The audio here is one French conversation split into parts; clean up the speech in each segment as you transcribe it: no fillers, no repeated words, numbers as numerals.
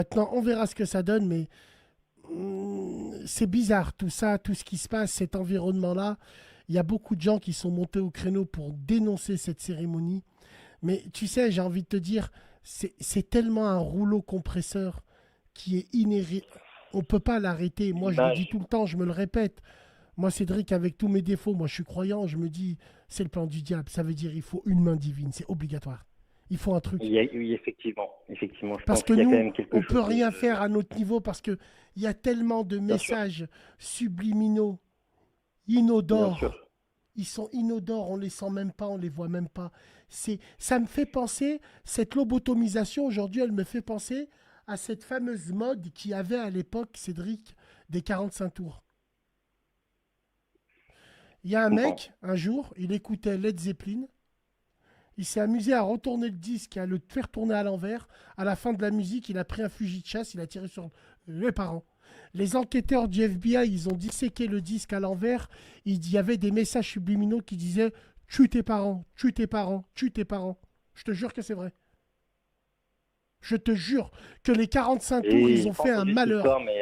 Maintenant, on verra ce que ça donne, mais c'est bizarre tout ça, tout ce qui se passe, cet environnement-là. Il y a beaucoup de gens qui sont montés au créneau pour dénoncer cette cérémonie. Mais tu sais, j'ai envie de te dire, c'est tellement un rouleau compresseur qui est inhérent. On ne peut pas l'arrêter. Moi, je le dis L'image. tout le temps, je me le répète. Moi, Cédric, avec tous mes défauts, moi, je suis croyant, je me dis, c'est le plan du diable. Ça veut dire il faut une main divine, c'est obligatoire. Il faut un truc. Oui, effectivement. Effectivement, je Parce pense que qu'il y a quand nous, même quelque on peut chose rien de. faire à notre niveau parce que il y a tellement de Bien sûr, messages subliminaux, bien inodores. sûr. Ils sont inodores, on les sent même pas, on les voit même pas. Ça me fait penser, cette lobotomisation aujourd'hui, elle me fait penser à cette fameuse mode qu'il y avait à l'époque, Cédric, des 45 tours. Il y a Je un comprends. mec, un jour, il écoutait Led Zeppelin, il s'est amusé à retourner le disque, à le faire tourner à l'envers. À la fin de la musique, il a pris un fusil de chasse, il a tiré sur les parents. Les enquêteurs du FBI, ils ont disséqué le disque à l'envers. Il y avait des messages subliminaux qui disaient tue tes parents, tue tes parents, tue tes parents. Je te jure que c'est vrai. Je te jure que les 45 tours, ils J'ai ont pas fait un entendu cette malheur. histoire, mais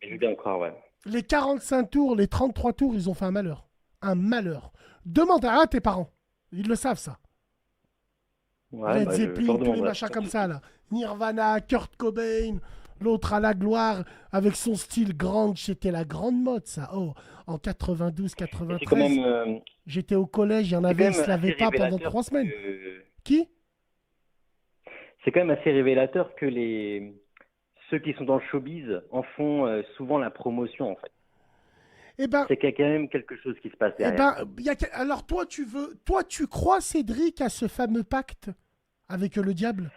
je veux bien le croire, ouais. Les 45 tours, les 33 tours, ils ont fait un malheur. Un malheur. Demande à tes parents. Ils le savent, ça. Ouais, Led bah, je Zeppelin, leur tous les demanderai, machins pas de comme ça, souci. là. Nirvana, Kurt Cobain, l'autre à la gloire, avec son style grunge, c'était la grande mode, ça. Oh, en Et c'est quand même, 92-93, j'étais au collège, il y en c'est quand avait, ils même se lavaient assez pas pendant révélateur 3 semaines. que, Qui? c'est quand même assez révélateur que ceux qui sont dans le showbiz en font souvent la promotion, en fait. Eh ben, C'est qu'il y a quand même quelque chose qui se passe eh derrière. ben, alors toi, tu crois, Cédric, à ce fameux pacte avec le diable?